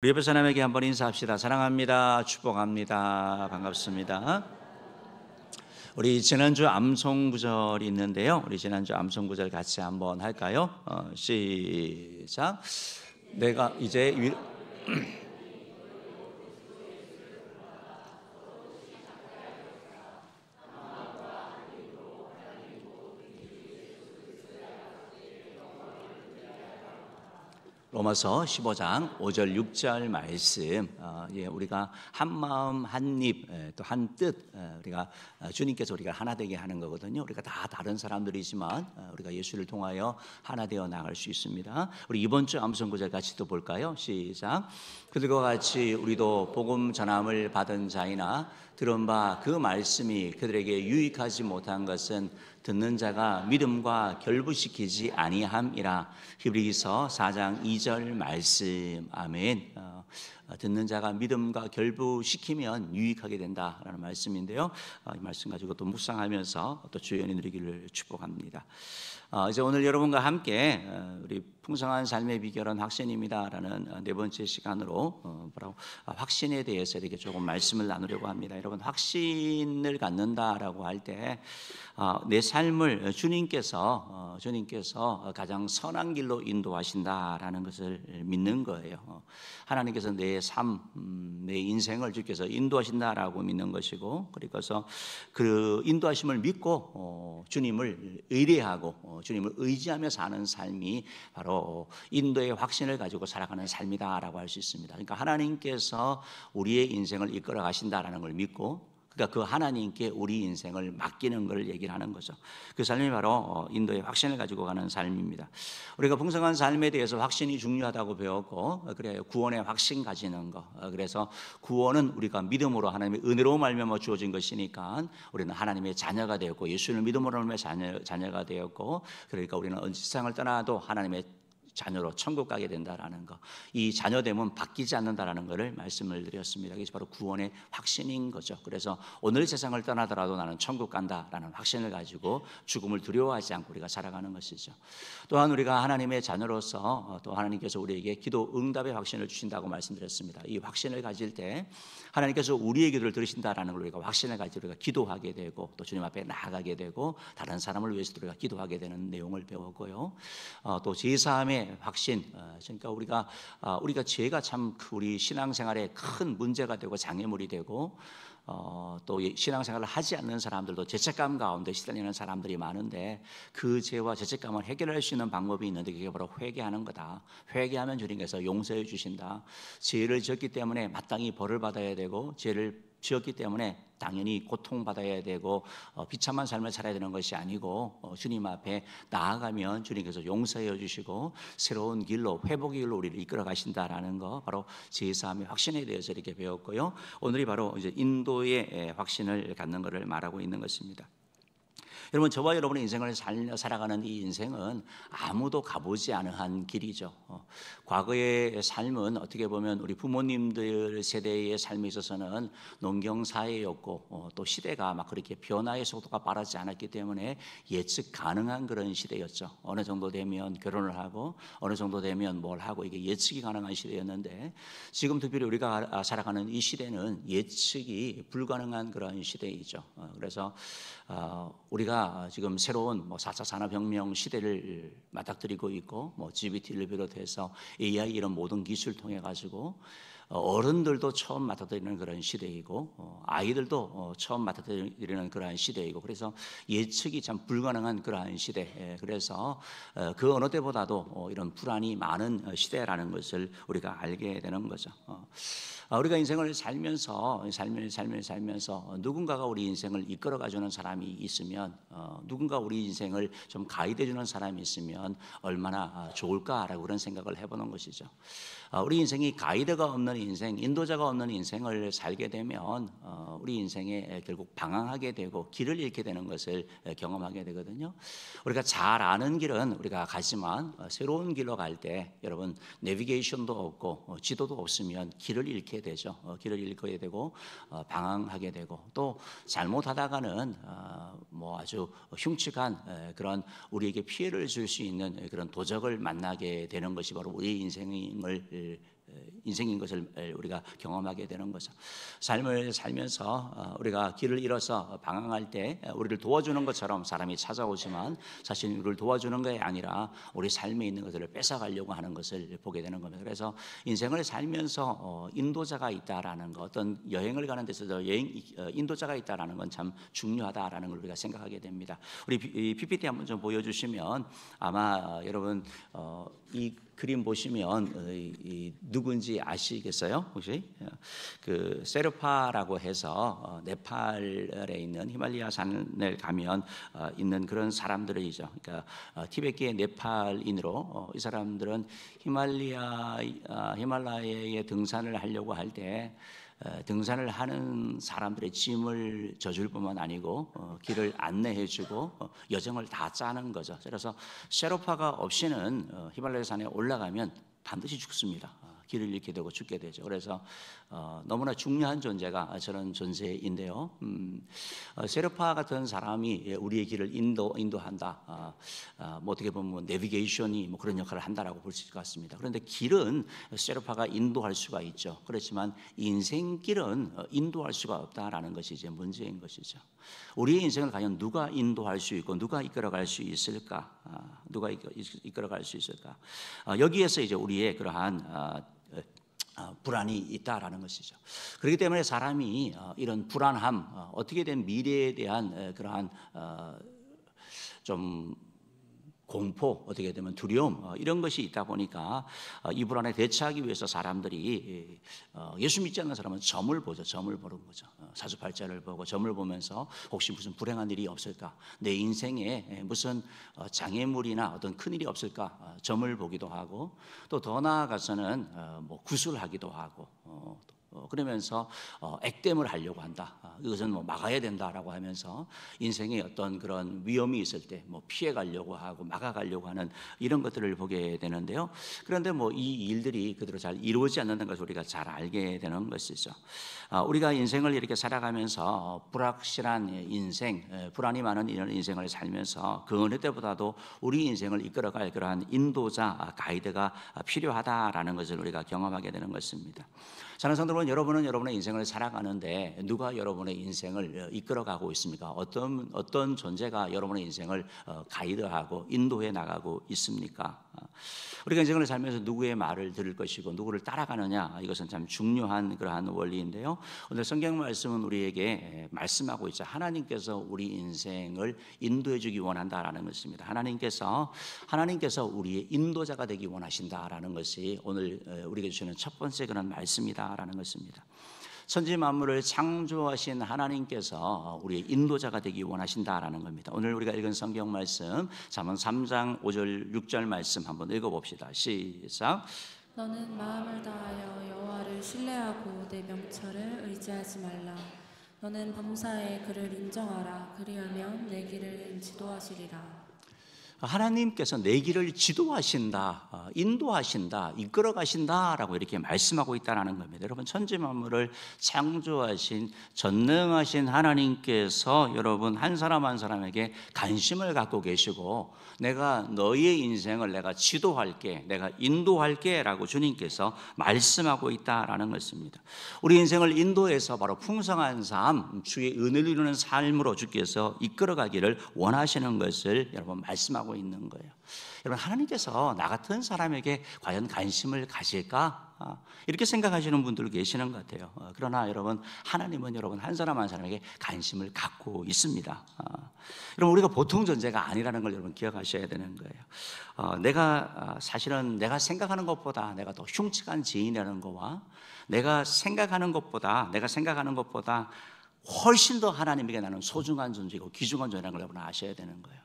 우리 옆에 사람에게 한번 인사합시다. 사랑합니다. 축복합니다. 반갑습니다. 우리 지난주 암송구절이 있는데요. 우리 지난주 암송구절 같이 한번 할까요? 시작. 내가 이제 로마서 15장 5절 6절 말씀, 우리가 한 마음 한 입 또 한 뜻, 우리가 주님께서 우리가 하나 되게 하는 거거든요. 우리가 다 다른 사람들이지만 우리가 예수를 통하여 하나 되어 나갈 수 있습니다. 우리 이번 주 암송구절 같이 또 볼까요? 시작. 그들과 같이 우리도 복음 전함을 받은 자이나 들은 바 그 말씀이 그들에게 유익하지 못한 것은 듣는 자가 믿음과 결부시키지 아니함이라. 히브리서 4장 2절 말씀. 아멘. 듣는 자가 믿음과 결부시키면 유익하게 된다라는 말씀인데요. 이 말씀 가지고 또 묵상하면서 또 주연이 누리기를 축복합니다. 이제 오늘 여러분과 함께 우리 풍성한 삶의 비결은 확신입니다라는 네 번째 시간으로 바로 확신에 대해서 이렇게 조금 말씀을 나누려고 합니다. 여러분, 확신을 갖는다라고 할 때 내 삶을 주님께서 가장 선한 길로 인도하신다라는 것을 믿는 거예요. 하나님께서 내 삶, 내 인생을 주께서 인도하신다라고 믿는 것이고, 그래서 그 인도하심을 믿고 주님을 의뢰하고 주님을 의지하며 사는 삶이 바로 인도의 확신을 가지고 살아가는 삶이다라고 할 수 있습니다. 그러니까 하나님께서 우리의 인생을 이끌어 가신다라는 걸 믿고, 그러니까 그 하나님께 우리 인생을 맡기는 걸 얘기를 하는 거죠. 그 삶이 바로 인도의 확신을 가지고 가는 삶입니다. 우리가 풍성한 삶에 대해서 확신이 중요하다고 배웠고, 그래야 구원의 확신 가지는 거. 그래서 구원은 우리가 믿음으로 하나님의 은혜로 말미암아 주어진 것이니까 우리는 하나님의 자녀가 되었고, 예수를 믿음으로 말미암아 자녀가 되었고, 그러니까 우리는 세상을 떠나도 하나님의 자녀로 천국 가게 된다라는 거, 이 자녀됨은 바뀌지 않는다라는 것을 말씀을 드렸습니다. 이게 바로 구원의 확신인 거죠. 그래서 오늘 세상을 떠나더라도 나는 천국 간다라는 확신을 가지고 죽음을 두려워하지 않고 우리가 살아가는 것이죠. 또한 우리가 하나님의 자녀로서 또 하나님께서 우리에게 기도 응답의 확신을 주신다고 말씀드렸습니다. 이 확신을 가질 때 하나님께서 우리의 기도를 들으신다라는 걸 우리가 확신을 가지고 우리가 기도하게 되고, 또 주님 앞에 나아가게 되고, 다른 사람을 위해서도 우리가 기도하게 되는 내용을 배웠고요. 또 제사함의 확신, 그러니까 우리가 죄가 참 우리 신앙생활에 큰 문제가 되고 장애물이 되고, 또 신앙생활을 하지 않는 사람들도 죄책감 가운데 시달리는 사람들이 많은데, 그 죄와 죄책감을 해결할 수 있는 방법이 있는데 그게 바로 회개하는 거다. 회개하면 주님께서 용서해 주신다. 죄를 지었기 때문에 마땅히 벌을 받아야 되고, 죄를 지었기 때문에 당연히 고통받아야 되고 비참한 삶을 살아야 되는 것이 아니고, 주님 앞에 나아가면 주님께서 용서해 주시고 새로운 길로, 회복의 길로 우리를 이끌어 가신다라는 거, 바로 제사함의 확신에 대해서 이렇게 배웠고요. 오늘이 바로 이제 인도의 확신을 갖는 것을 말하고 있는 것입니다. 여러분, 저와 여러분의 인생을 살아가는 이 인생은 아무도 가보지 않은 길이죠. 과거의 삶은 어떻게 보면 우리 부모님들 세대의 삶에 있어서는 농경 사회였고, 또 시대가 막 그렇게 변화의 속도가 빠르지 않았기 때문에 예측 가능한 그런 시대였죠. 어느 정도 되면 결혼을 하고 어느 정도 되면 뭘 하고, 이게 예측이 가능한 시대였는데, 지금 특별히 우리가 살아가는 이 시대는 예측이 불가능한 그런 시대이죠. 그래서 우리가 지금 새로운 4차 산업혁명 시대를 맞닥뜨리고 있고, GPT를 비롯해서 AI 이런 모든 기술을 통해 가지고 어른들도 처음 맞닥뜨리는 그런 시대이고, 아이들도 처음 맞닥뜨리는 그러한 시대이고, 그래서 예측이 참 불가능한 그러한 시대. 그래서 그 어느 때보다도 이런 불안이 많은 시대라는 것을 우리가 알게 되는 거죠. 우리가 인생을 살면서 누군가가 우리 인생을 이끌어가주는 사람이 있으면, 누군가 우리 인생을 좀 가이드해주는 사람이 있으면 얼마나 좋을까라고 그런 생각을 해보는 것이죠. 우리 인생이 가이드가 없는 인생, 인도자가 없는 인생을 살게 되면 우리 인생에 결국 방황하게 되고 길을 잃게 되는 것을 경험하게 되거든요. 우리가 잘 아는 길은 우리가 가지만 새로운 길로 갈 때 여러분, 내비게이션도 없고 지도도 없으면 길을 잃게 되죠. 길을 잃게 되고 방황하게 되고, 또 잘못하다가는 아주 흉측한 그런 우리에게 피해를 줄 수 있는 그런 도적을 만나게 되는 것이 바로 우리 인생인 것을 우리가 경험하게 되는 거죠. 삶을 살면서 우리가 길을 잃어서 방황할 때 우리를 도와주는 것처럼 사람이 찾아오지만 사실 우리를 도와주는 것이 아니라 우리 삶에 있는 것들을 뺏어가려고 하는 것을 보게 되는 겁니다. 그래서 인생을 살면서 인도자가 있다라는 것, 어떤 여행을 가는 데서 인도자가 있다라는 건 참 중요하다라는 걸 우리가 생각하게 됩니다. 우리 PPT 한번 좀 보여주시면 아마 여러분 이 그림 보시면 누군지 아시겠어요? 혹시 그 세르파라고 해서 네팔에 있는 히말라야 산을 가면 있는 그런 사람들이죠. 그러니까 티베트의 네팔인으로 이 사람들은 히말라야에 등산을 하려고 할 때 등산을 하는 사람들의 짐을 져줄 뿐만 아니고 길을 안내해주고 여정을 다 짜는 거죠. 그래서 셰르파가 없이는 히말라야 산에 올라가면 반드시 죽습니다. 길을 잃게 되고 죽게 되죠. 그래서 너무나 중요한 존재가 저런 존재인데요. 세르파 같은 사람이 우리의 길을 인도한다. 뭐 어떻게 보면 내비게이션이 뭐 그런 역할을 한다라고 볼 수 있을 것 같습니다. 그런데 길은 세르파가 인도할 수가 있죠. 그렇지만 인생길은 인도할 수가 없다라는 것이 이제 문제인 것이죠. 우리의 인생을 과연 누가 인도할 수 있고 누가 이끌어갈 수 있을까? 누가 이끌어갈 수 있을까? 여기에서 이제 우리의 그러한 불안이 있다라는 것이죠. 그렇기 때문에 사람이 이런 불안함, 어떻게 된 미래에 대한 그러한 좀 공포, 어떻게 되면 두려움 이런 것이 있다 보니까 이 불안에 대처하기 위해서 사람들이 예수 믿지 않는 사람은 점을 보죠. 점을 보는 거죠. 사주팔자를 보고 점을 보면서 혹시 무슨 불행한 일이 없을까, 내 인생에 무슨 장애물이나 어떤 큰 일이 없을까 점을 보기도 하고, 또 더 나아가서는 뭐 구술하기도 하고 그러면서 액땜을 하려고 한다. 이것은 뭐 막아야 된다라고 하면서 인생에 어떤 그런 위험이 있을 때 뭐 피해 가려고 하고 막아가려고 하는 이런 것들을 보게 되는데요. 그런데 뭐 이 일들이 그대로 잘 이루어지지 않는 것을 우리가 잘 알게 되는 것이죠. 우리가 인생을 이렇게 살아가면서 불확실한 인생, 불안이 많은 이런 인생을 살면서 그 어느 때보다도 우리 인생을 이끌어갈 그러한 인도자, 가이드가 필요하다라는 것을 우리가 경험하게 되는 것입니다. 사랑하는 성도분, 여러분은 여러분의 인생을 살아가는데 누가 여러분의 인생을 이끌어가고 있습니까? 어떤 존재가 여러분의 인생을 가이드하고 인도해 나가고 있습니까? 우리가 인생을 살면서 누구의 말을 들을 것이고 누구를 따라가느냐, 이것은 참 중요한 그러한 원리인데요. 오늘 성경 말씀은 우리에게 말씀하고 있죠. 하나님께서 우리 인생을 인도해 주기 원한다라는 것입니다. 하나님께서 우리의 인도자가 되기 원하신다라는 것이 오늘 우리에게 주시는 첫 번째 그런 말씀이다라는 것입니다. 천지 만물을 창조하신 하나님께서 우리의 인도자가 되기 원하신다라는 겁니다. 오늘 우리가 읽은 성경 말씀 잠언 3장 5절 6절 말씀 한번 읽어봅시다. 시작. 너는 마음을 다하여 여호와를 신뢰하고 내 명철을 의지하지 말라. 너는 범사에 그를 인정하라. 그리하면 내 길을 지도하시리라. 하나님께서 내 길을 지도하신다, 인도하신다, 이끌어가신다라고 이렇게 말씀하고 있다는 겁니다. 여러분, 천지 만물을 창조하신 전능하신 하나님께서 여러분 한 사람 한 사람에게 관심을 갖고 계시고, 내가 너희의 인생을 내가 지도할게, 내가 인도할게 라고 주님께서 말씀하고 있다라는 것입니다. 우리 인생을 인도해서 바로 풍성한 삶, 주의 은혜를 이루는 삶으로 주께서 이끌어가기를 원하시는 것을 여러분 말씀하고 있는 거예요. 여러분, 하나님께서 나 같은 사람에게 과연 관심을 가질까? 이렇게 생각하시는 분들 계시는 것 같아요. 그러나 여러분, 하나님은 여러분 한 사람 한 사람에게 관심을 갖고 있습니다. 여러분, 우리가 보통 존재가 아니라는 걸 여러분 기억하셔야 되는 거예요. 사실은 내가 생각하는 것보다 내가 더 흉측한 죄인이라는 거와 내가 생각하는 것보다 훨씬 더 하나님에게 나는 소중한 존재고 귀중한 존재라는 걸 여러분 아셔야 되는 거예요.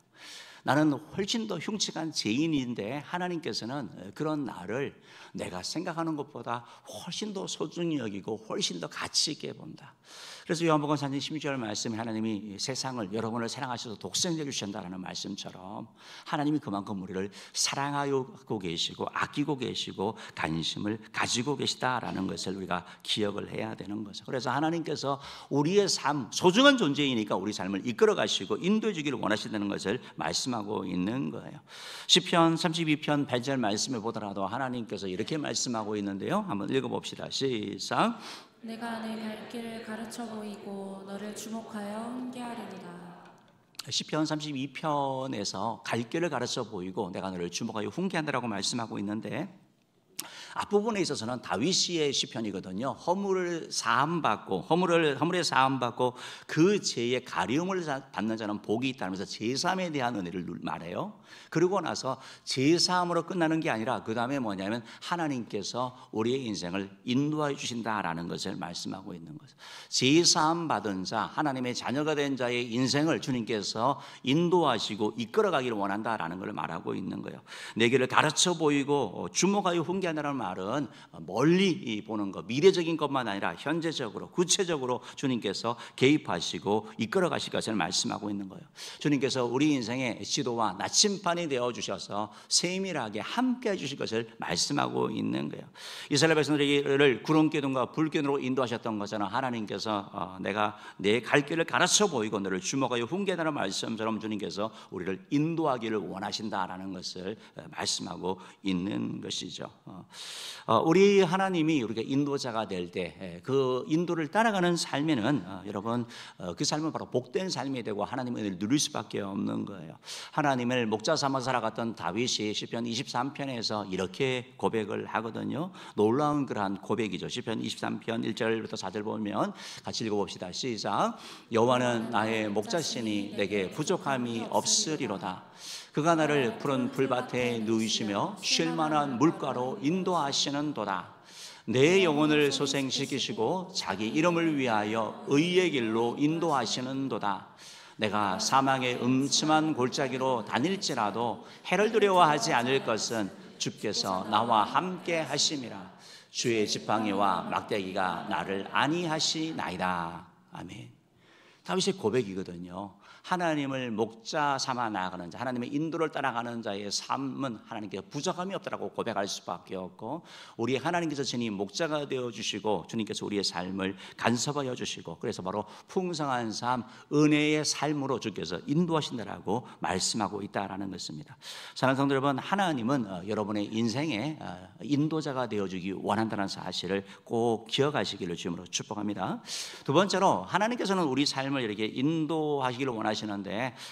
나는 훨씬 더 흉측한 죄인인데 하나님께서는 그런 나를 내가 생각하는 것보다 훨씬 더 소중히 여기고 훨씬 더 가치 있게 본다. 그래서 요한복음 4장 16절 말씀에 하나님이 세상을, 여러분을 사랑하셔서 독생자를 주신다는 말씀처럼 하나님이 그만큼 우리를 사랑하고 계시고 아끼고 계시고 관심을 가지고 계시다라는 것을 우리가 기억을 해야 되는 거죠. 그래서 하나님께서 우리의 삶, 소중한 존재이니까 우리 삶을 이끌어 가시고 인도해 주기를 원하신다는 것을 말씀하고 말씀하고 있는 거예요. 시편 32편 8절 말씀을 보더라도 하나님께서 이렇게 말씀하고 있는데요. 한번 읽어봅시다. 시작. 내가 내 갈 길을 가르쳐 보이고 너를 주목하여 훈계하리로다. 시편 32편에서 갈 길을 가르쳐 보이고 내가 너를 주목하여 훈계한다라고 말씀하고 있는데, 앞부분에 있어서는 다윗의 시편이거든요. 허물의 사함 받고 그 죄의 가리움을 받는 자는 복이 있다면서 제사함에 대한 은혜를 말해요. 그러고 나서 제사함으로 끝나는 게 아니라 그 다음에 뭐냐면 하나님께서 우리의 인생을 인도해 주신다라는 것을 말씀하고 있는 거죠. 제사함 받은 자, 하나님의 자녀가 된 자의 인생을 주님께서 인도하시고 이끌어가기를 원한다라는 걸 말하고 있는 거예요. 내 길을 가르쳐 보이고 주목하여 훈계한다는 말은 멀리 보는 것, 미래적인 것만 아니라 현재적으로 구체적으로 주님께서 개입하시고 이끌어 가실 것을 말씀하고 있는 거예요. 주님께서 우리 인생의 지도와 나침반이 되어 주셔서 세밀하게 함께 해 주실 것을 말씀하고 있는 거예요. 이스라엘 백성들을 구름기둥과 불기둥으로 인도하셨던 것처럼 하나님께서 내가 내 갈 길을 가르쳐 보이고 너를 주목하여 훈계하라는 말씀처럼 주님께서 우리를 인도하기를 원하신다라는 것을 말씀하고 있는 것이죠. 우리 하나님이 우리가 인도자가 될 때 그 인도를 따라가는 삶에는 여러분 그 삶은 바로 복된 삶이 되고 하나님의 은혜를 누릴 수밖에 없는 거예요. 하나님을 목자 삼아 살아갔던 다윗이 시편 23편에서 이렇게 고백을 하거든요. 놀라운 그러한 고백이죠. 시편 23편 1절부터 4절 보면 같이 읽어봅시다. 시작. 여호와는 나의 목자시니 내게 부족함이 없으리로다. 그가 나를 푸른 풀밭에 누이시며 쉴 만한 물가로 인도하시는도다. 내 영혼을 소생시키시고 자기 이름을 위하여 의의 길로 인도하시는도다. 내가 사망의 음침한 골짜기로 다닐지라도 해를 두려워하지 않을 것은 주께서 나와 함께 하심이라. 주의 지팡이와 막대기가 나를 안위하시나이다. 아멘. 다윗의 고백이거든요. 하나님을 목자 삼아 나아가는 자, 하나님의 인도를 따라가는 자의 삶은 하나님께 부족함이 없다라고 고백할 수밖에 없고, 우리 하나님께서 주님 목자가 되어주시고 주님께서 우리의 삶을 간섭하여 주시고, 그래서 바로 풍성한 삶, 은혜의 삶으로 주께서 인도하신다라고 말씀하고 있다라는 것입니다. 사랑하는 성도 여러분, 하나님은 여러분의 인생의 인도자가 되어주기 원한다는 사실을 꼭 기억하시기를 주님으로 축복합니다. 두 번째로, 하나님께서는 우리 삶을 이렇게 인도하시기를 원하시는데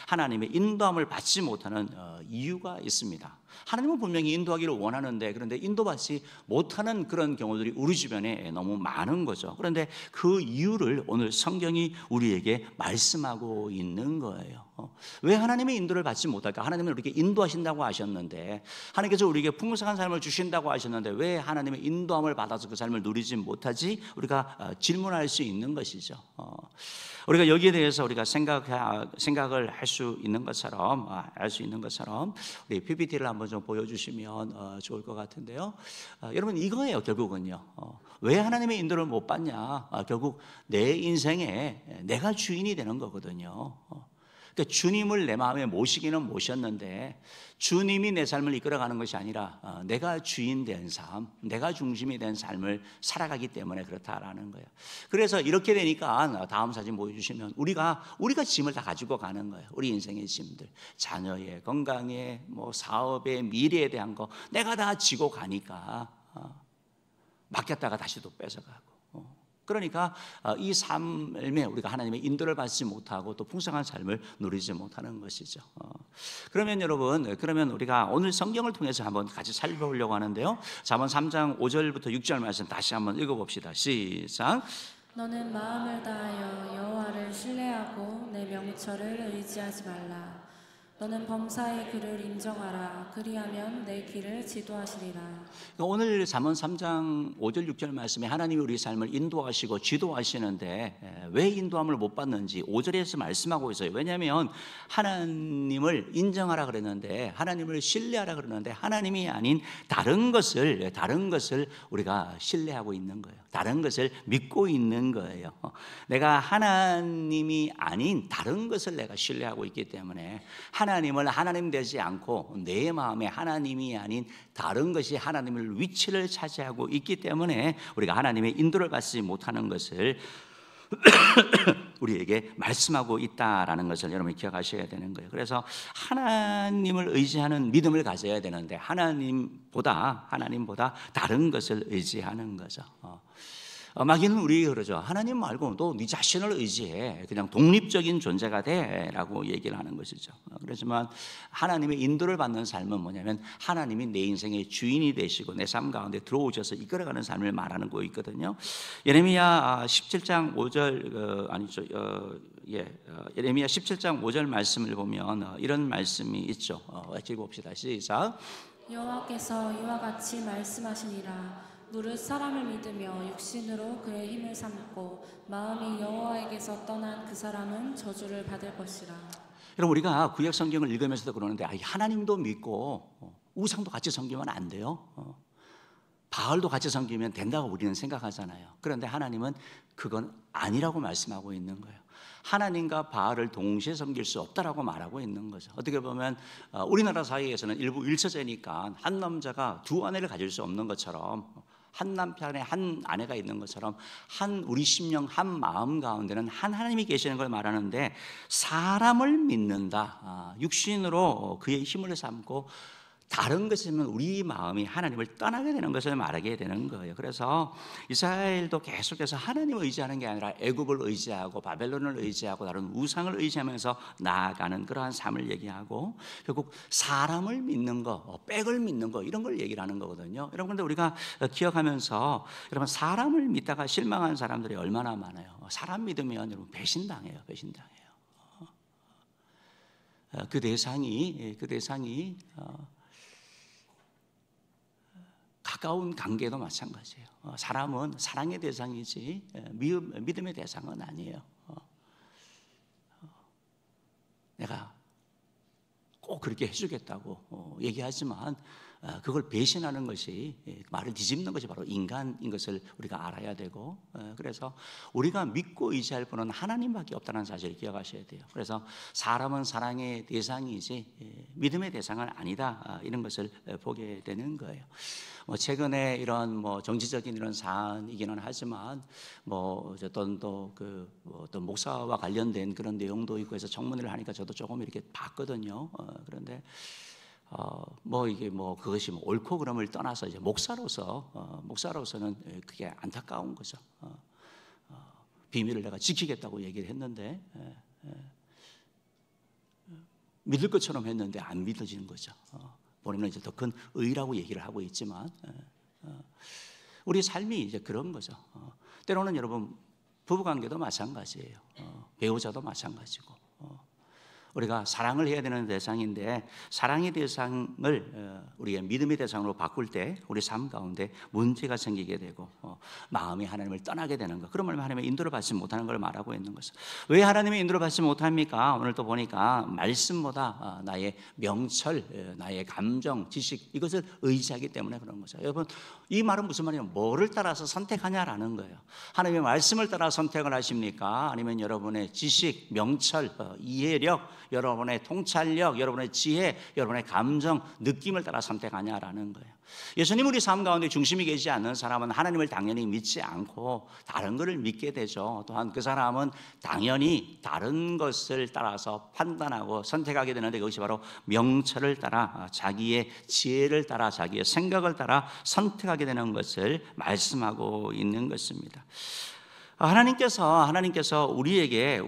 하나님의 인도함을 받지 못하는 이유가 있습니다. 하나님은 분명히 인도하기를 원하는데, 그런데 인도받지 못하는 그런 경우들이 우리 주변에 너무 많은 거죠. 그런데 그 이유를 오늘 성경이 우리에게 말씀하고 있는 거예요. 왜 하나님의 인도를 받지 못할까? 하나님은 우리에게 인도하신다고 하셨는데, 하나님께서 우리에게 풍성한 삶을 주신다고 하셨는데 왜 하나님의 인도함을 받아서 그 삶을 누리지 못하지? 우리가 질문할 수 있는 것이죠. 우리가 여기에 대해서 우리가 생각을 할 수 있는 것처럼 우리 PPT를 한번 좀 보여주시면 좋을 것 같은데요. 여러분, 이거예요. 결국은요. 왜 하나님의 인도를 못 받냐? 결국 내 인생에 내가 주인이 되는 거거든요. 그러니까 주님을 내 마음에 모시기는 모셨는데 주님이 내 삶을 이끌어가는 것이 아니라 내가 주인 된 삶, 내가 중심이 된 삶을 살아가기 때문에 그렇다라는 거예요. 그래서 이렇게 되니까 다음 사진 보여주시면 우리가 짐을 다 가지고 가는 거예요. 우리 인생의 짐들, 자녀의 건강에, 사업의 미래에 대한 거 내가 다 지고 가니까 맡겼다가 다시 또 뺏어가고. 그러니까 이 삶에 우리가 하나님의 인도를 받지 못하고 또 풍성한 삶을 누리지 못하는 것이죠. 그러면 여러분, 우리가 오늘 성경을 통해서 한번 같이 살펴보려고 하는데요. 잠언 3장 5절부터 6절 말씀 다시 한번 읽어봅시다. 시작. 너는 마음을 다하여 여호와를 신뢰하고 내 명철을 의지하지 말라. 너는 범사의 그를 인정하라. 그리하면 내 길을 지도하시리라. 오늘 잠언 3장 5절 6절 말씀에 하나님이 우리 삶을 인도하시고 지도하시는데 왜 인도함을 못 받는지 5절에서 말씀하고 있어요. 왜냐하면 하나님을 인정하라 그랬는데, 하나님을 신뢰하라 그러는데 하나님이 아닌 다른 것을 우리가 신뢰하고 있는 거예요. 다른 것을 믿고 있는 거예요. 내가 하나님이 아닌 다른 것을 내가 신뢰하고 있기 때문에 하나님을 하나님 되지 않고 내 마음에 하나님이 아닌 다른 것이 하나님을 위치를 차지하고 있기 때문에 우리가 하나님의 인도를 받지 못하는 것을 우리에게 말씀하고 있다라는 것을 여러분이 기억하셔야 되는 거예요. 그래서 하나님을 의지하는 믿음을 가져야 되는데 하나님보다 다른 것을 의지하는 거죠. 마귀는 우리에게 그러죠. 하나님 말고 너 네 자신을 의지해. 그냥 독립적인 존재가 돼라고 얘기를 하는 것이죠. 그렇지만 하나님의 인도를 받는 삶은 뭐냐면 하나님이 내 인생의 주인이 되시고 내 삶 가운데 들어오셔서 이끌어가는 삶을 말하는 거 있거든요. 예레미야 17장 5절 예레미야 17장 5절 말씀을 보면 이런 말씀이 있죠. 읽어봅시다. 시작. 여호와께서 이와 같이 말씀하시니라. 무릇 사람을 믿으며 육신으로 그의 힘을 삼고 마음이 여호와에게서 떠난 그 사람은 저주를 받을 것이라. 여러분 우리가 구약 성경을 읽으면서도 그러는데 하나님도 믿고 우상도 같이 섬기면 안 돼요. 바알도 같이 섬기면 된다고 우리는 생각하잖아요. 그런데 하나님은 그건 아니라고 말씀하고 있는 거예요. 하나님과 바알을 동시에 섬길 수 없다라고 말하고 있는 거죠. 어떻게 보면 우리나라 사회에서는 일부 일처제니까 한 남자가 두 아내를 가질 수 없는 것처럼 한 남편에 한 아내가 있는 것처럼 한 우리 심령 한 마음 가운데는 한 하나님이 계시는 걸 말하는데 사람을 믿는다. 육신으로 그의 힘을 삼고 다른 것이면 우리 마음이 하나님을 떠나게 되는 것을 말하게 되는 거예요. 그래서 이스라엘도 계속해서 하나님을 의지하는 게 아니라 애굽을 의지하고 바벨론을 의지하고 다른 우상을 의지하면서 나아가는 그러한 삶을 얘기하고 결국 사람을 믿는 거, 백을 믿는 거 이런 걸 얘기를 하는 거거든요. 여러분 그런데 우리가 기억하면서 여러분 사람을 믿다가 실망한 사람들이 얼마나 많아요. 사람 믿으면 여러분 배신당해요. 그 대상이 가까운 관계도 마찬가지예요. 사람은 사랑의 대상이지 믿음의 대상은 아니에요. 내가 꼭 그렇게 해주겠다고 얘기하지만 그걸 배신하는 것이 말을 뒤집는 것이 바로 인간인 것을 우리가 알아야 되고 그래서 우리가 믿고 의지할 분은 하나님밖에 없다는 사실을 기억하셔야 돼요. 그래서 사람은 사랑의 대상이지 믿음의 대상은 아니다 이런 것을 보게 되는 거예요. 최근에 이런 정치적인 이런 사안이기는 하지만 어떤 어떤 목사와 관련된 그런 내용도 있고 해서 청문회를 하니까 저도 조금 이렇게 봤거든요. 그런데 그것이 옳고 그름을 떠나서 이제 목사로서는 그게 안타까운 거죠. 비밀을 내가 지키겠다고 얘기를 했는데 믿을 것처럼 했는데 안 믿어지는 거죠. 본인은 이제 더 큰 의라고 얘기를 하고 있지만 우리 삶이 이제 그런 거죠. 때로는 여러분 부부관계도 마찬가지예요. 배우자도 마찬가지고 우리가 사랑을 해야 되는 대상인데 사랑의 대상을 우리의 믿음의 대상으로 바꿀 때 우리 삶 가운데 문제가 생기게 되고 마음이 하나님을 떠나게 되는 것. 그러면 하나님의 인도를 받지 못하는 걸 말하고 있는 것은 왜 하나님의 인도를 받지 못합니까? 오늘 또 보니까 말씀보다 나의 명철, 나의 감정, 지식 이것을 의지하기 때문에 그런 거죠. 여러분 이 말은 무슨 말이냐면 뭐를 따라서 선택하냐라는 거예요. 하나님의 말씀을 따라 선택을 하십니까? 아니면 여러분의 지식, 명철, 이해력 여러분의 통찰력, 여러분의 지혜, 여러분의 감정, 느낌을 따라 선택하냐라는 거예요. 예수님 우리 삶 가운데 중심이 계시지 않는 사람은 하나님을 당연히 믿지 않고 다른 것을 믿게 되죠. 또한 그 사람은 당연히 다른 것을 따라서 판단하고 선택하게 되는데 그것이 바로 명철을 따라 자기의 지혜를 따라 자기의 생각을 따라 선택하게 되는 것을 말씀하고 있는 것입니다. 하나님께서 우리에게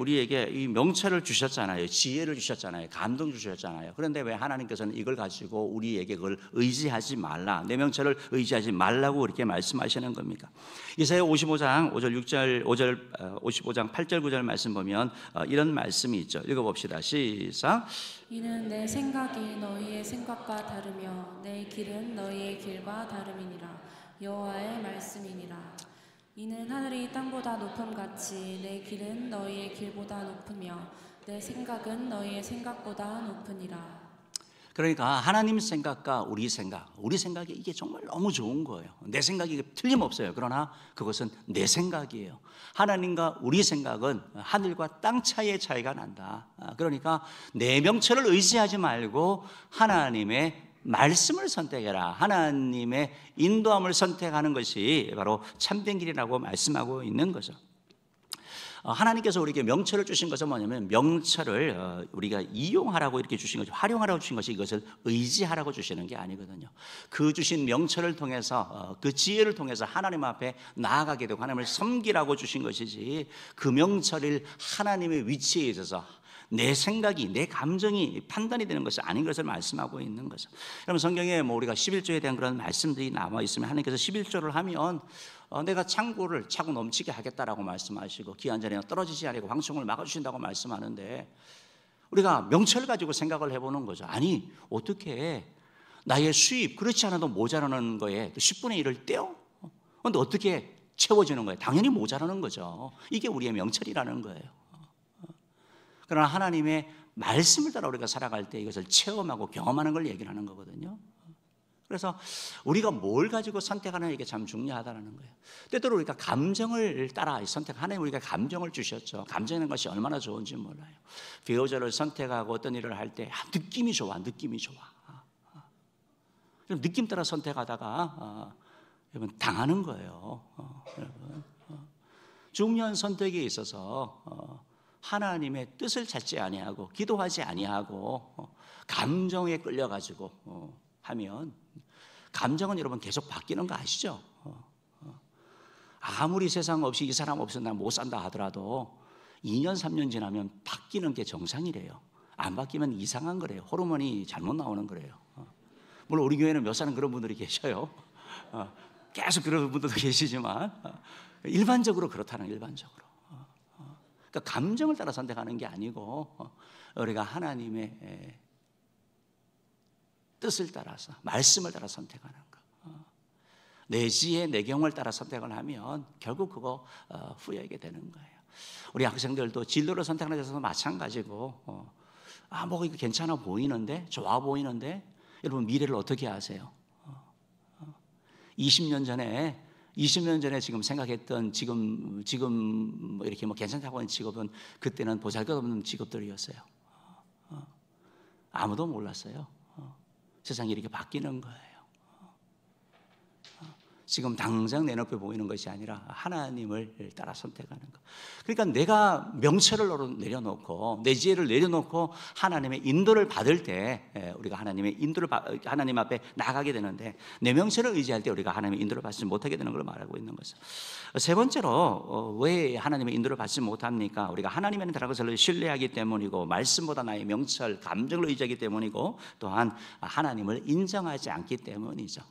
이 명철을 주셨잖아요. 지혜를 주셨잖아요. 감동 주셨잖아요. 그런데 왜 하나님께서는 이걸 가지고 우리에게 그걸 의지하지 말라, 내 명철을 의지하지 말라고 이렇게 말씀하시는 겁니까? 이사야 55장 55장 8절 9절 말씀 보면 이런 말씀이 있죠. 읽어봅시다. 시작. 이는 내 생각이 너희의 생각과 다르며 내 길은 너희의 길과 다름이니라. 여호와의 말씀이니라. 이는 하늘이 땅보다 높음같이 내 길은 너희의 길보다 높으며 내 생각은 너희의 생각보다 높으니라. 그러니까 하나님 생각과 우리 생각이 이게 정말 너무 좋은 거예요. 내 생각이 틀림없어요. 그러나 그것은 내 생각이에요. 하나님과 우리 생각은 하늘과 땅 차이의 차이가 난다. 그러니까 내 명철을 의지하지 말고 하나님의 말씀을 선택해라. 하나님의 인도함을 선택하는 것이 바로 참된 길이라고 말씀하고 있는 거죠. 하나님께서 우리에게 명철을 주신 것은 뭐냐면 명철을 우리가 이용하라고 이렇게 주신 거죠. 활용하라고 주신 것이 이것을 의지하라고 주시는 게 아니거든요. 그 주신 명철을 통해서 그 지혜를 통해서 하나님 앞에 나아가게 되고 하나님을 섬기라고 주신 것이지 그 명철을 하나님의 위치에 있어서 내 생각이 내 감정이 판단이 되는 것이 아닌 것을 말씀하고 있는 거죠. 여러분 성경에 우리가 11조에 대한 그런 말씀들이 나와 있으면 하나님께서 11조를 하면 내가 창고를 차고 넘치게 하겠다라고 말씀하시고 기한 전에 떨어지지 않고 황충을 막아주신다고 말씀하는데 우리가 명철 가지고 생각을 해보는 거죠. 아니 어떻게 나의 수입 그렇지 않아도 모자라는 거에 10분의 1을 떼어? 그런데 어떻게 채워지는 거예요? 당연히 모자라는 거죠. 이게 우리의 명철이라는 거예요. 그러나 하나님의 말씀을 따라 우리가 살아갈 때 이것을 체험하고 경험하는 걸 얘기를 하는 거거든요. 그래서 우리가 뭘 가지고 선택하는 게 참 중요하다는 거예요. 때때로 우리가 감정을 따라 선택하는 우리가 감정을 주셨죠. 감정이라는 것이 얼마나 좋은지 몰라요. 배우자를 선택하고 어떤 일을 할 때 느낌이 좋아, 느낌이 좋아. 느낌 따라 선택하다가 여러분 당하는 거예요. 여러분 중요한 선택에 있어서 하나님의 뜻을 찾지 아니하고 기도하지 아니하고 감정에 끌려가지고 하면 감정은 여러분 계속 바뀌는 거 아시죠? 아무리 세상 없이 이 사람 없으면 난 못 산다 하더라도 2년 3년 지나면 바뀌는 게 정상이래요. 안 바뀌면 이상한 거래요. 호르몬이 잘못 나오는 거래요. 물론 우리 교회는 몇 사람 그런 분들이 계셔요. 계속 그런 분들도 계시지만 일반적으로 그렇다는 일반적으로. 그러니까 감정을 따라 선택하는 게 아니고 우리가 하나님의 뜻을 따라서 말씀을 따라 선택하는 거. 내 지혜, 내 경험을 따라 선택을 하면 결국 그거 후회하게 되는 거예요. 우리 학생들도 진로를 선택하는 데서도 마찬가지고 뭐 이거 괜찮아 보이는데 좋아 보이는데 여러분 미래를 어떻게 아세요? 20년 전에 지금 생각했던 지금 이렇게 괜찮다고 하는 직업은 그때는 보잘것없는 직업들이었어요. 아무도 몰랐어요. 세상이 이렇게 바뀌는 거예요. 지금 당장 내 눈앞에 보이는 것이 아니라 하나님을 따라 선택하는 것. 그러니까 내가 명철을 내려놓고 내 지혜를 내려놓고 하나님의 인도를 받을 때 우리가 하나님의 인도를 하나님 앞에 나가게 되는데 내 명철을 의지할 때 우리가 하나님의 인도를 받지 못하게 되는 걸 말하고 있는 거죠. 세 번째로 왜 하나님의 인도를 받지 못합니까? 우리가 하나님에 대한 것을 신뢰하기 때문이고 말씀보다 나의 명철, 감정을 의지하기 때문이고 또한 하나님을 인정하지 않기 때문이죠.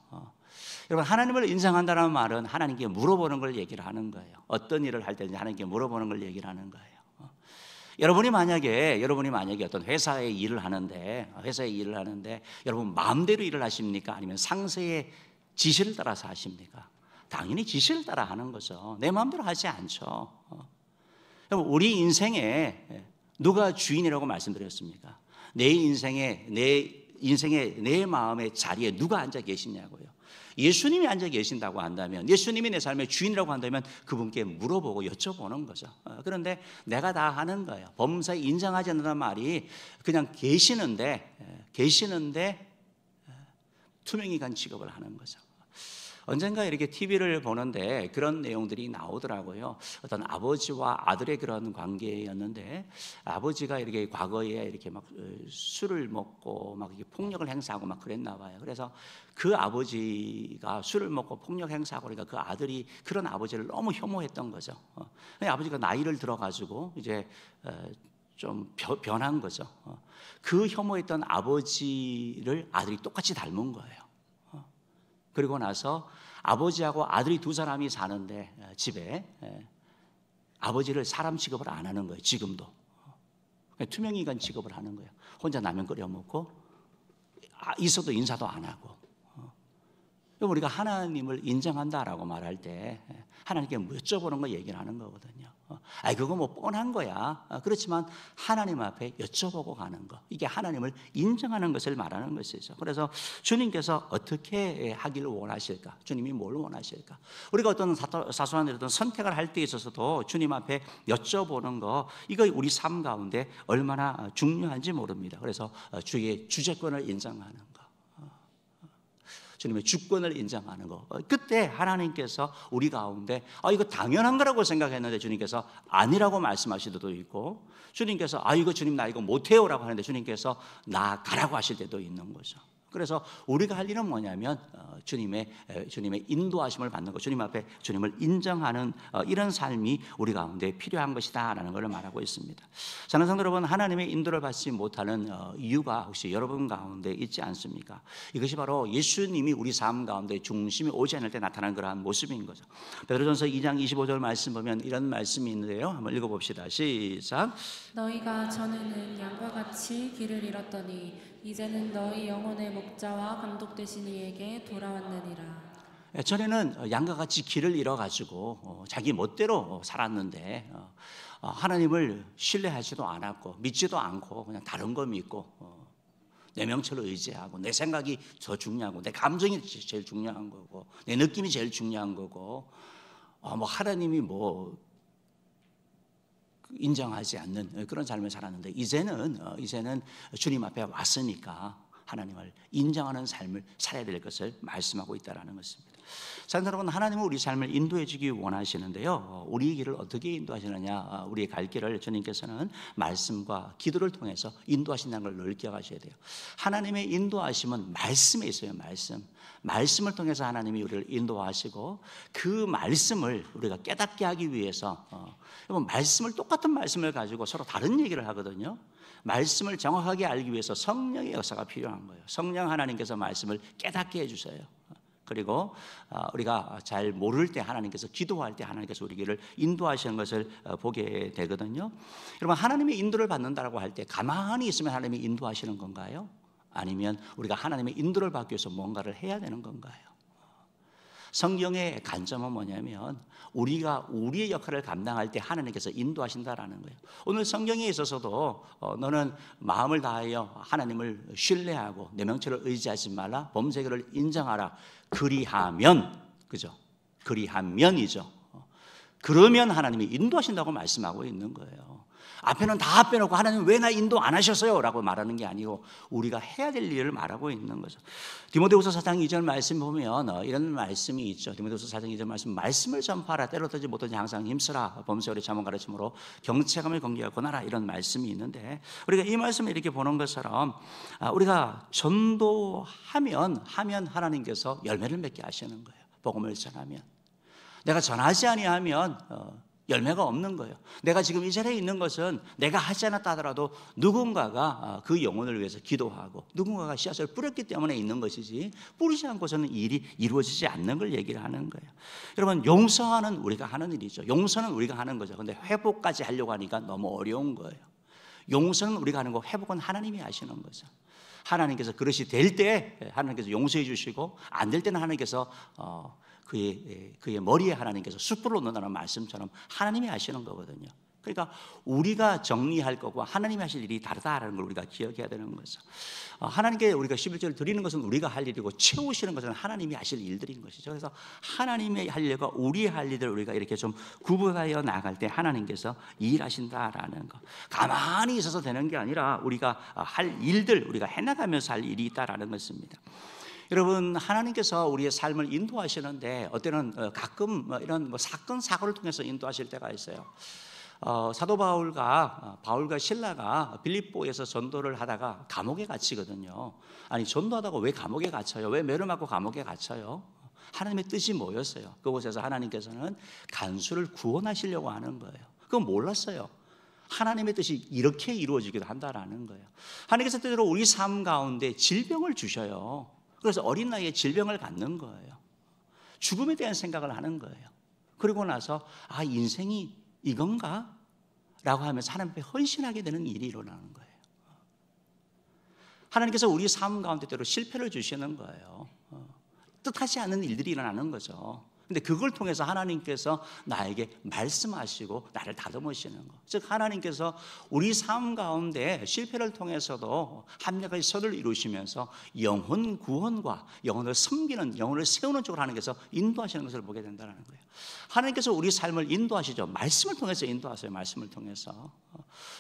여러분 하나님을 인정한다는 말은 하나님께 물어보는 걸 얘기를 하는 거예요. 어떤 일을 할 때든지 하나님께 물어보는 걸 얘기를 하는 거예요. 여러분이 만약에 어떤 회사에 일을 하는데 여러분 마음대로 일을 하십니까? 아니면 상사의 지시를 따라서 하십니까? 당연히 지시를 따라 하는 거죠. 내 마음대로 하지 않죠. 여러분 우리 인생에 누가 주인이라고 말씀드렸습니까? 내 인생에 내 마음의 자리에 누가 앉아 계시냐고요. 예수님이 앉아 계신다고 한다면 예수님이 내 삶의 주인이라고 한다면 그분께 물어보고 여쭤보는 거죠. 그런데 내가 다 하는 거예요. 범사에 인정하지 않는다는 말이 그냥 계시는데 투명인간 취급을 하는 거죠. 언젠가 이렇게 TV를 보는데 그런 내용들이 나오더라고요. 어떤 아버지와 아들의 그런 관계였는데 아버지가 이렇게 과거에 이렇게 막 술을 먹고 막 이렇게 폭력을 행사하고 막 그랬나 봐요. 그래서 그 아버지가 술을 먹고 폭력 행사하고 그러니까 그 아들이 그런 아버지를 너무 혐오했던 거죠. 아버지가 나이를 들어가지고 이제 좀 변한 거죠. 그 혐오했던 아버지를 아들이 똑같이 닮은 거예요. 그리고 나서 아버지하고 아들이 두 사람이 사는데 집에 아버지를 사람 취급을 안 하는 거예요. 지금도 투명인간 취급을 하는 거예요. 혼자 라면 끓여 먹고 있어도 인사도 안 하고. 우리가 하나님을 인정한다라고 말할 때 하나님께 여쭤보는 거 얘기를 하는 거거든요. 그거 뭐 뻔한 거야. 그렇지만 하나님 앞에 여쭤보고 가는 거, 이게 하나님을 인정하는 것을 말하는 것이죠. 그래서 주님께서 어떻게 하기를 원하실까? 주님이 뭘 원하실까? 우리가 어떤 사소한 어떤 선택을 할 때 있어서도 주님 앞에 여쭤보는 거, 이거 우리 삶 가운데 얼마나 중요한지 모릅니다. 그래서 주의 주재권을 인정하는 거. 주님의 주권을 인정하는 거. 그때 하나님께서 우리 가운데 이거 당연한 거라고 생각했는데 주님께서 아니라고 말씀하실 때도 있고, 주님께서 이거 주님 나 이거 못해요라고 하는데 주님께서 나 가라고 하실 때도 있는 거죠. 그래서 우리가 할 일은 뭐냐면 주님의 인도하심을 받는 것, 주님 앞에 주님을 인정하는 이런 삶이 우리 가운데 필요한 것이다라는 것을 말하고 있습니다. 사랑하는 성도 여러분, 하나님의 인도를 받지 못하는 이유가 혹시 여러분 가운데 있지 않습니까? 이것이 바로 예수님이 우리 삶 가운데 중심이 오지 않을 때 나타나는 그러한 모습인 거죠. 베드로전서 2장 25절 말씀 보면 이런 말씀이 있는데요. 한번 읽어봅시다. 시작. 너희가 전에는 양과 같이 길을 잃었더니 이제는 너희 영혼의 목자와 감독 되신 이에게 돌아왔느니라. 전에는 양과 같이 길을 잃어가지고 자기 멋대로 살았는데 하나님을 신뢰하지도 않았고 믿지도 않고 그냥 다른 거 믿고 내 명철을 의지하고 내 생각이 더 중요하고 내 감정이 제일 중요한 거고 내 느낌이 제일 중요한 거고 하나님이 인정하지 않는 그런 삶을 살았는데 이제는 주님 앞에 왔으니까 하나님을 인정하는 삶을 살아야 될 것을 말씀하고 있다는 것입니다. 사랑하는 여러분, 하나님은 우리 삶을 인도해 주기 원하시는데요, 우리의 길을 어떻게 인도하시느냐, 우리의 갈 길을 주님께서는 말씀과 기도를 통해서 인도하신다는 걸 늘 기억하셔야 돼요. 하나님의 인도하심은 말씀에 있어요. 말씀을 통해서 하나님이 우리를 인도하시고 그 말씀을 우리가 깨닫게 하기 위해서 똑같은 말씀을 가지고 서로 다른 얘기를 하거든요. 말씀을 정확하게 알기 위해서 성령의 역사가 필요한 거예요. 성령 하나님께서 말씀을 깨닫게 해주세요. 그리고 우리가 잘 모를 때 하나님께서 기도할 때 하나님께서 우리 길을 인도하시는 것을 보게 되거든요. 여러분, 하나님의 인도를 받는다고 할 때 가만히 있으면 하나님이 인도하시는 건가요? 아니면 우리가 하나님의 인도를 받기 위해서 뭔가를 해야 되는 건가요? 성경의 관점은 뭐냐면 우리가 우리의 역할을 감당할 때 하나님께서 인도하신다라는 거예요. 오늘 성경에 있어서도 너는 마음을 다하여 하나님을 신뢰하고 내 명철을 의지하지 말라, 범죄를 인정하라. 그리하면, 그죠? 그리하면이죠. 그러면 하나님이 인도하신다고 말씀하고 있는 거예요. 앞에는 다 빼놓고 하나님 왜 나 인도 안 하셨어요? 라고 말하는 게 아니고 우리가 해야 될 일을 말하고 있는 거죠. 디모데후서 4장 2절 말씀 보면 이런 말씀이 있죠. 디모데후서 4장 2절 말씀을 전파하라. 때로든지 못하지 항상 힘쓰라. 범죄오래 잠언 가르침으로 경책함을 건기하고 권하라. 이런 말씀이 있는데 우리가 이 말씀을 이렇게 보는 것처럼 우리가 전도하면 하나님께서 열매를 맺게 하시는 거예요. 복음을 전하면. 내가 전하지 아니하면 열매가 없는 거예요. 내가 지금 이 자리에 있는 것은 내가 하지 않았다 하더라도 누군가가 그 영혼을 위해서 기도하고 누군가가 씨앗을 뿌렸기 때문에 있는 것이지 뿌리지 않고서는 일이 이루어지지 않는 걸 얘기를 하는 거예요. 여러분, 용서는 우리가 하는 일이죠. 용서는 우리가 하는 거죠. 그런데 회복까지 하려고 하니까 너무 어려운 거예요. 용서는 우리가 하는 거, 회복은 하나님이 하시는 거죠. 하나님께서 그릇이 될 때 하나님께서 용서해 주시고 안 될 때는 하나님께서 그의 머리에 하나님께서 숯불로 넣는다는 말씀처럼 하나님이 하시는 거거든요. 그러니까 우리가 정리할 거고 하나님이 하실 일이 다르다라는 걸 우리가 기억해야 되는 거죠. 하나님께 우리가 11조를 드리는 것은 우리가 할 일이고 채우시는 것은 하나님이 하실 일들인 것이죠. 그래서 하나님의 할 일과 우리의 할 일을 우리가 이렇게 좀 구분하여 나갈 때 하나님께서 일하신다라는 거. 가만히 있어서 되는 게 아니라 우리가 할 일들, 우리가 해나가면서 할 일이 있다라는 것입니다. 여러분, 하나님께서 우리의 삶을 인도하시는데 어때는 가끔 이런 사건 사고를 통해서 인도하실 때가 있어요. 사도 바울과 신라가 빌립보에서 전도를 하다가 감옥에 갇히거든요. 아니, 전도하다가 왜 감옥에 갇혀요? 왜 매를 맞고 감옥에 갇혀요? 하나님의 뜻이 뭐였어요? 그곳에서 하나님께서는 간수를 구원하시려고 하는 거예요. 그건 몰랐어요. 하나님의 뜻이 이렇게 이루어지기도 한다라는 거예요. 하나님께서 때로 우리 삶 가운데 질병을 주셔요. 그래서 어린 나이에 질병을 갖는 거예요. 죽음에 대한 생각을 하는 거예요. 그리고 나서 인생이 이건가? 라고 하면서 하나님 앞에 헌신하게 되는 일이 일어나는 거예요. 하나님께서 우리 삶 가운데 때로 실패를 주시는 거예요. 뜻하지 않는 일들이 일어나는 거죠. 근데 그걸 통해서 하나님께서 나에게 말씀하시고 나를 다듬으시는 거. 즉 하나님께서 우리 삶 가운데 실패를 통해서도 한 가지 선을 이루시면서 영혼 구원과 영혼을 섬기는, 영혼을 세우는 쪽으로 하나님께서 인도하시는 것을 보게 된다는 거예요. 하나님께서 우리 삶을 인도하시죠. 말씀을 통해서 인도하세요. 말씀을 통해서.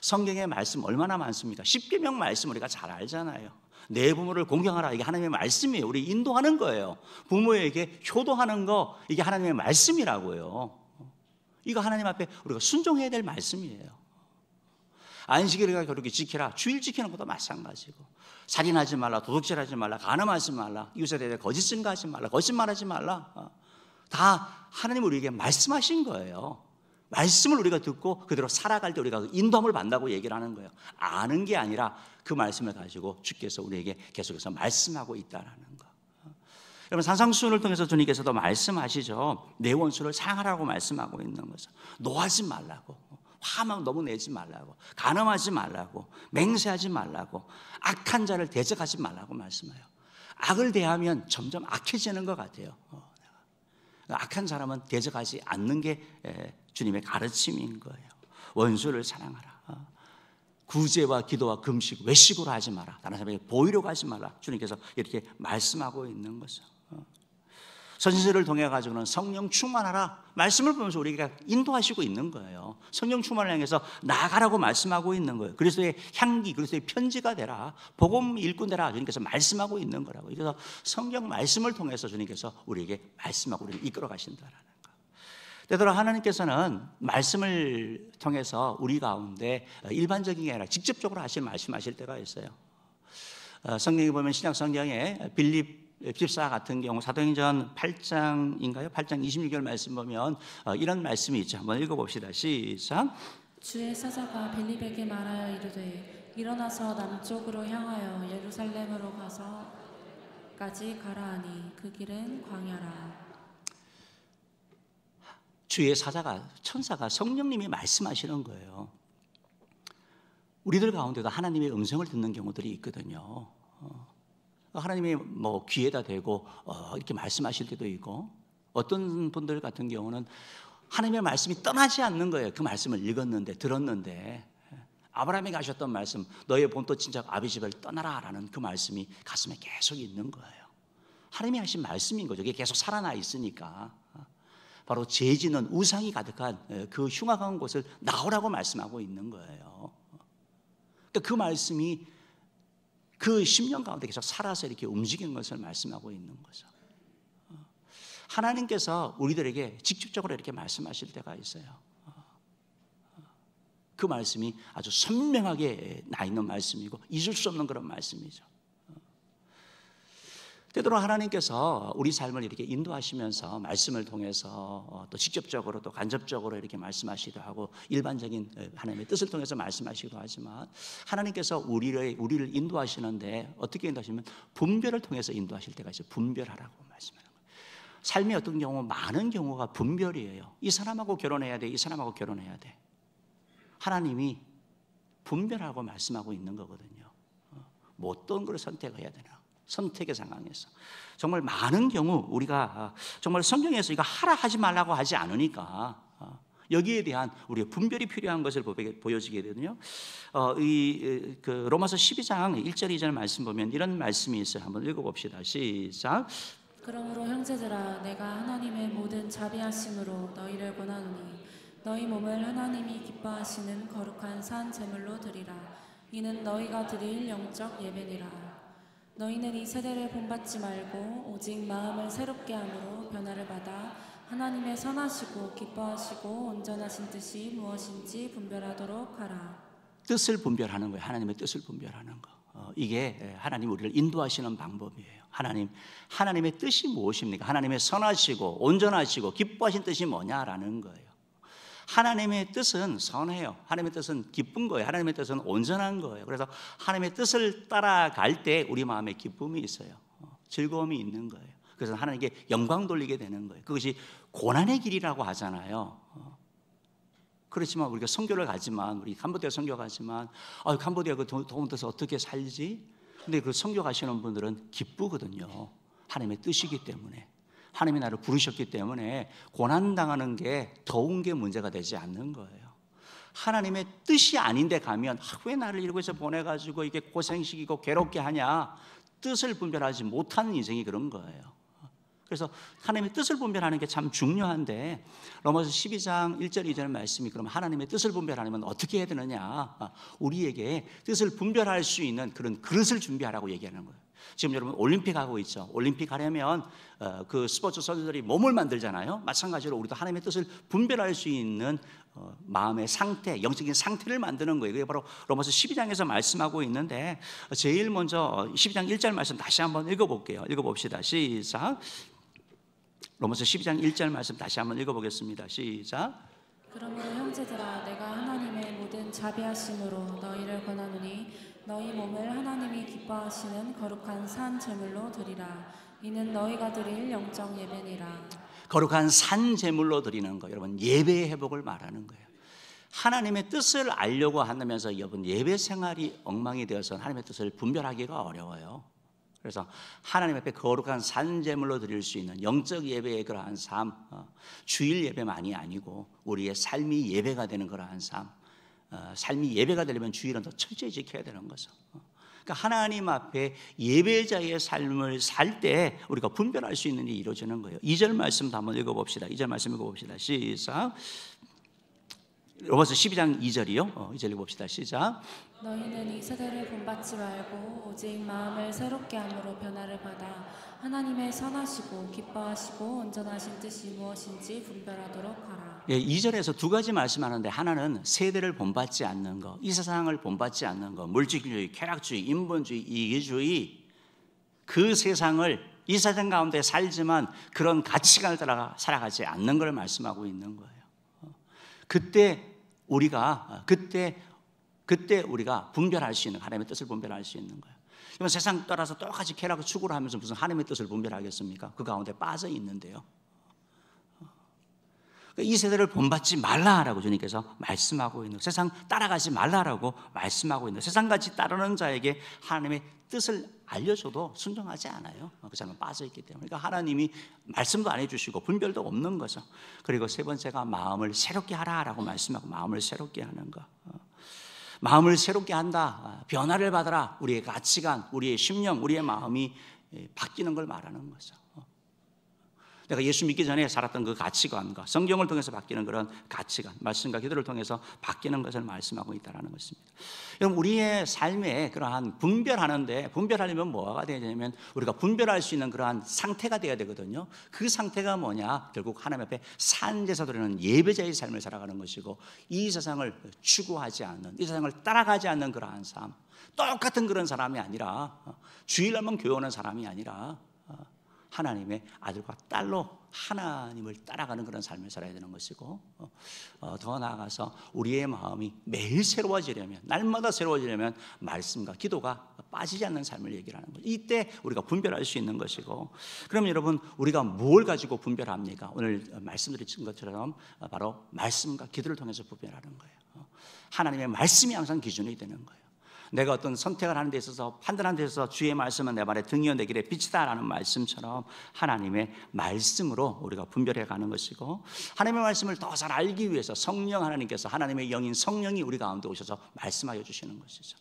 성경의 말씀 얼마나 많습니까? 십계명 말씀 우리가 잘 알잖아요. 내 부모를 공경하라. 이게 하나님의 말씀이에요. 우리 인도하는 거예요. 부모에게 효도하는 거, 이게 하나님의 말씀이라고요. 이거 하나님 앞에 우리가 순종해야 될 말씀이에요. 안식일을 그렇게 지키라. 주일 지키는 것도 마찬가지고, 살인하지 말라, 도둑질하지 말라, 간음하지 말라, 이웃에 대해 거짓 증거하지 말라, 거짓말하지 말라. 다 하나님 우리에게 말씀하신 거예요. 말씀을 우리가 듣고 그대로 살아갈 때 우리가 인도함을 받는다고 얘기를 하는 거예요. 아는 게 아니라 그 말씀을 가지고 주께서 우리에게 계속해서 말씀하고 있다는 거. 여러분, 산상수훈을 통해서 주님께서도 말씀하시죠. 내 원수를 사랑하라고 말씀하고 있는 거죠. 노하지 말라고, 화막 너무 내지 말라고, 간음하지 말라고, 맹세하지 말라고, 악한 자를 대적하지 말라고 말씀해요. 악을 대하면 점점 악해지는 것 같아요. 악한 사람은 대적하지 않는 게 주님의 가르침인 거예요. 원수를 사랑하라. 구제와 기도와 금식, 외식으로 하지 마라. 다른 사람에게 보이려고 하지 말라. 주님께서 이렇게 말씀하고 있는 거죠. 선지자를 통해 가지고는 성령 충만하라. 말씀을 보면서 우리가 인도하시고 있는 거예요. 성령 충만을 향해서 나아가라고 말씀하고 있는 거예요. 그리스도의 향기, 그리스도의 편지가 되라. 복음 일꾼 되라. 주님께서 말씀하고 있는 거라고. 그래서 성경 말씀을 통해서 주님께서 우리에게 말씀하고 우리를 이끌어 가신다라는 거. 때때로 하나님께서는 말씀을 통해서 우리 가운데 일반적인 게 아니라 직접적으로 말씀하실 때가 있어요. 성경에 보면 신약 성경에 빌립 집사 같은 경우 사도행전 8장인가요? 8장 26절 말씀 보면 이런 말씀이 있죠. 한번 읽어봅시다. 시작. 주의 사자가 빌립에게 말하여 이르되 일어나서 남쪽으로 향하여 예루살렘으로 가서까지 가라 하니 그 길은 광야라. 주의 사자가, 천사가, 성령님이 말씀하시는 거예요. 우리들 가운데도 하나님의 음성을 듣는 경우들이 있거든요. 하나님이 뭐 귀에다 대고 이렇게 말씀하실 때도 있고, 어떤 분들 같은 경우는 하나님의 말씀이 떠나지 않는 거예요. 그 말씀을 읽었는데, 들었는데, 아브라함에게 하셨던 말씀, 너의 본토 친척 아비집을 떠나라 라는 그 말씀이 가슴에 계속 있는 거예요. 하나님이 하신 말씀인 거죠. 이게 계속 살아나 있으니까. 바로 죄 짓는 우상이 가득한 그 흉악한 곳을 나오라고 말씀하고 있는 거예요. 그러니까 그 말씀이 그 10년 가운데 계속 살아서 이렇게 움직이는 것을 말씀하고 있는 거죠. 하나님께서 우리들에게 직접적으로 이렇게 말씀하실 때가 있어요. 그 말씀이 아주 선명하게 나 있는 말씀이고 잊을 수 없는 그런 말씀이죠. 때때로 하나님께서 우리 삶을 이렇게 인도하시면서 말씀을 통해서 또 직접적으로 또 간접적으로 이렇게 말씀하시기도 하고, 일반적인 하나님의 뜻을 통해서 말씀하시기도 하지만, 하나님께서 우리를 인도하시는데 어떻게 인도하시면 분별을 통해서 인도하실 때가 있어요. 분별하라고 말씀하는 거예요. 삶의 어떤 경우, 많은 경우가 분별이에요. 이 사람하고 결혼해야 돼, 이 사람하고 결혼해야 돼. 하나님이 분별하고 말씀하고 있는 거거든요. 뭐 어떤 걸 선택해야 되나, 선택의 상황에서 정말 많은 경우 우리가 정말 성경에서 이거 하라 하지 말라고 하지 않으니까 여기에 대한 우리의 분별이 필요한 것을 보여지게 되거든요. 그 로마서 12장 1절 2절 말씀 보면 이런 말씀이 있어요. 한번 읽어봅시다. 시작. 그러므로 형제들아, 내가 하나님의 모든 자비하심으로 너희를 권하노니 너희 몸을 하나님이 기뻐하시는 거룩한 산 제물로 드리라. 이는 너희가 드릴 영적 예배니라. 너희는 이 세대를 본받지 말고 오직 마음을 새롭게 함으로 변화를 받아 하나님의 선하시고 기뻐하시고 온전하신 뜻이 무엇인지 분별하도록 하라. 뜻을 분별하는 거예요. 하나님의 뜻을 분별하는 거. 이게 하나님 우리를 인도하시는 방법이에요. 하나님의 뜻이 무엇입니까? 하나님의 선하시고 온전하시고 기뻐하신 뜻이 뭐냐라는 거예요. 하나님의 뜻은 선해요. 하나님의 뜻은 기쁜 거예요. 하나님의 뜻은 온전한 거예요. 그래서 하나님의 뜻을 따라갈 때 우리 마음에 기쁨이 있어요. 즐거움이 있는 거예요. 그래서 하나님께 영광 돌리게 되는 거예요. 그것이 고난의 길이라고 하잖아요. 그렇지만 우리가 선교를 가지만, 우리 캄보디아 선교 가지만, 캄보디아 그 더운 데서 어떻게 살지? 근데 그 선교 가시는 분들은 기쁘거든요. 하나님의 뜻이기 때문에. 하나님이 나를 부르셨기 때문에 고난당하는 게 더운 게 문제가 되지 않는 거예요. 하나님의 뜻이 아닌데 가면 왜 나를 이곳에 보내가지고 이게 고생시키고 괴롭게 하냐, 뜻을 분별하지 못하는 인생이 그런 거예요. 그래서 하나님의 뜻을 분별하는 게 참 중요한데 로마서 12장 1절 2절 말씀이 그럼 하나님의 뜻을 분별하려면 어떻게 해야 되느냐? 우리에게 뜻을 분별할 수 있는 그런 그릇을 준비하라고 얘기하는 거예요. 지금 여러분 올림픽 하고 있죠. 올림픽 하려면 그 스포츠 선수들이 몸을 만들잖아요. 마찬가지로 우리도 하나님의 뜻을 분별할 수 있는 마음의 상태, 영적인 상태를 만드는 거예요. 그게 바로 로마서 12장에서 말씀하고 있는데 제일 먼저 12장 1절 말씀 다시 한번 읽어볼게요. 읽어봅시다. 시작. 로마서 12장 1절 말씀 다시 한번 읽어보겠습니다. 시작. 그러므로 형제들아 내가 하나님의 모든 자비하심으로 너희를 권하노니 너희 몸을 하나님이 기뻐하시는 거룩한 산 제물로 드리라. 이는 너희가 드릴 영적 예배니라. 거룩한 산 제물로 드리는 거, 여러분 예배의 회복을 말하는 거예요. 하나님의 뜻을 알려고 한다면서 여러분 예배 생활이 엉망이 되어서 하나님의 뜻을 분별하기가 어려워요. 그래서 하나님 앞에 거룩한 산 제물로 드릴 수 있는 영적 예배의 그러한 삶, 주일 예배만이 아니고 우리의 삶이 예배가 되는 그러한 삶, 삶이 예배가 되려면 주일은 더 철저히 지켜야 되는 거죠. 그러니까 하나님 앞에 예배자의 삶을 살 때 우리가 분별할 수 있는 일이 이루어지는 거예요. 2절 말씀도 한번 읽어봅시다. 2절 말씀 읽어봅시다. 시작. 로마서 12장 2절이요. 2절 읽어봅시다. 시작. 너희는 이 세대를 본받지 말고 오직 마음을 새롭게 함으로 변화를 받아 하나님의 선하시고 기뻐하시고 온전하신 뜻이 무엇인지 분별하도록 하라. 2절에서 두 가지 말씀하는데 하나는 세대를 본받지 않는 것, 이 세상을 본받지 않는 것, 물질주의, 쾌락주의, 인본주의, 이기주의, 그 세상을 이 세상 가운데 살지만 그런 가치관을 따라 살아가지 않는 걸 말씀하고 있는 거예요. 그때 우리가 분별할 수 있는, 하나님의 뜻을 분별할 수 있는 거예요. 그러면 세상 따라서 똑같이 쾌락을 추구를 하면서 무슨 하나님의 뜻을 분별하겠습니까? 그 가운데 빠져 있는데요. 이 세대를 본받지 말라라고 주님께서 말씀하고 있는, 세상 따라가지 말라라고 말씀하고 있는, 세상같이 따르는 자에게 하나님의 뜻을 알려줘도 순종하지 않아요. 그 사람은 빠져있기 때문에. 그러니까 하나님이 말씀도 안 해주시고 분별도 없는 거죠. 그리고 세 번째가 마음을 새롭게 하라라고 말씀하고, 마음을 새롭게 하는 거. 마음을 새롭게 한다, 변화를 받아라. 우리의 가치관, 우리의 심령, 우리의 마음이 바뀌는 걸 말하는 거죠. 내가 예수 믿기 전에 살았던 그 가치관과 성경을 통해서 바뀌는 그런 가치관, 말씀과 기도를 통해서 바뀌는 것을 말씀하고 있다는 것입니다. 여러분, 우리의 삶에 그러한 분별하려면 뭐가 되냐면 우리가 분별할 수 있는 그러한 상태가 되어야 되거든요. 그 상태가 뭐냐? 결국 하나님 앞에 산제사 드리는 예배자의 삶을 살아가는 것이고, 이 세상을 추구하지 않는, 이 세상을 따라가지 않는 그러한 삶, 똑같은 그런 사람이 아니라, 주일날만 교회 오는 사람이 아니라 하나님의 아들과 딸로 하나님을 따라가는 그런 삶을 살아야 되는 것이고, 더 나아가서 우리의 마음이 매일 새로워지려면, 날마다 새로워지려면 말씀과 기도가 빠지지 않는 삶을 얘기를 하는 거죠. 이때 우리가 분별할 수 있는 것이고, 그럼 여러분, 우리가 뭘 가지고 분별합니까? 오늘 말씀드린 것처럼 바로 말씀과 기도를 통해서 분별하는 거예요. 하나님의 말씀이 항상 기준이 되는 거예요. 내가 어떤 선택을 하는 데 있어서, 판단하는 데 있어서 주의 말씀은 내 발에 등이요 내 길에 빛이다라는 말씀처럼 하나님의 말씀으로 우리가 분별해 가는 것이고, 하나님의 말씀을 더 잘 알기 위해서 성령 하나님께서, 하나님의 영인 성령이 우리 가운데 오셔서 말씀하여 주시는 것이죠.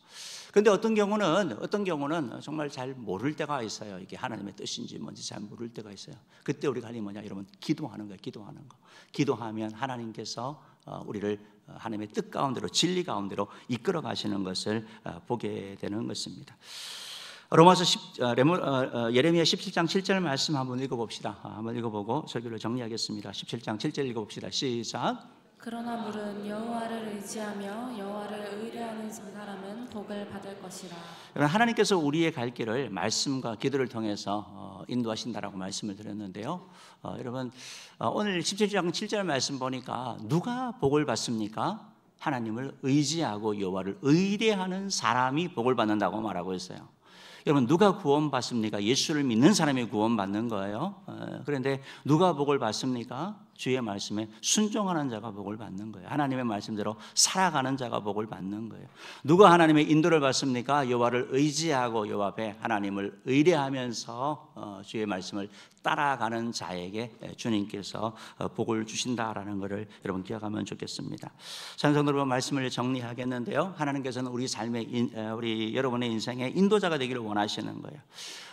그런데 어떤 경우는 정말 잘 모를 때가 있어요. 이게 하나님의 뜻인지 뭔지 잘 모를 때가 있어요. 그때 우리가 할 일이 뭐냐? 여러분, 기도하는 거예요. 기도하는 거. 기도하면 하나님께서 우리를 하나님의 뜻 가운데로, 진리 가운데로 이끌어 가시는 것을 보게 되는 것입니다. 예레미야 17장 7절 말씀 한번 읽어봅시다. 한번 읽어보고 설교를 정리하겠습니다. 17장 7절 읽어봅시다. 시작. 그러나 물은 여호와를 의지하며 여호와를 의뢰하는 사람은 복을 받을 것이라. 여러분, 하나님께서 우리의 갈 길을 말씀과 기도를 통해서 인도하신다라고 말씀을 드렸는데요. 여러분, 오늘 17장 7절 말씀 보니까 누가 복을 받습니까? 하나님을 의지하고 여호와를 의뢰하는 사람이 복을 받는다고 말하고 있어요. 여러분, 누가 구원받습니까? 예수를 믿는 사람이 구원받는 거예요. 그런데 누가 복을 받습니까? 주의 말씀에 순종하는 자가 복을 받는 거예요. 하나님의 말씀대로 살아가는 자가 복을 받는 거예요. 누가 하나님의 인도를 받습니까? 여호와를 의지하고 여호와 앞에 하나님을 의뢰하면서 주의 말씀을 따라가는 자에게 주님께서 복을 주신다라는 것을 여러분 기억하면 좋겠습니다. 찬성들 여러분, 말씀을 정리하겠는데요. 하나님께서는 우리 삶의 우리 여러분의 인생의 인도자가 되기를 원하시는 거예요.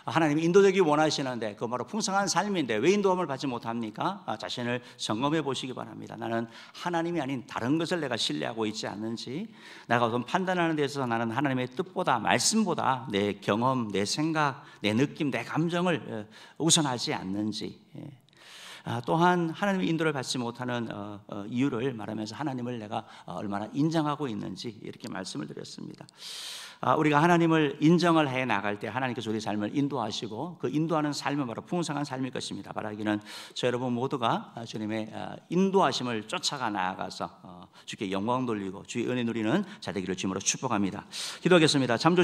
하나님이 인도되기 원하시는데 그 바로 풍성한 삶인데 왜 인도함을 받지 못합니까? 자신을 점검해 보시기 바랍니다. 나는 하나님이 아닌 다른 것을 내가 신뢰하고 있지 않는지, 내가 어떤 판단하는 데 있어서 나는 하나님의 뜻보다 말씀보다 내 경험, 내 생각, 내 느낌, 내 감정을 우선하지 않는지, 또한 하나님의 인도를 받지 못하는 이유를 말하면서 하나님을 내가 얼마나 인정하고 있는지 이렇게 말씀을 드렸습니다. 우리가 하나님을 인정을 해 나갈 때 하나님께서 우리 삶을 인도하시고 그 인도하는 삶은 바로 풍성한 삶일 것입니다. 바라기는 저 여러분 모두가 주님의 인도하심을 쫓아가 나아가서 주께 영광 돌리고 주의 은혜 누리는 자 되기를 주님으로 축복합니다. 기도하겠습니다. 참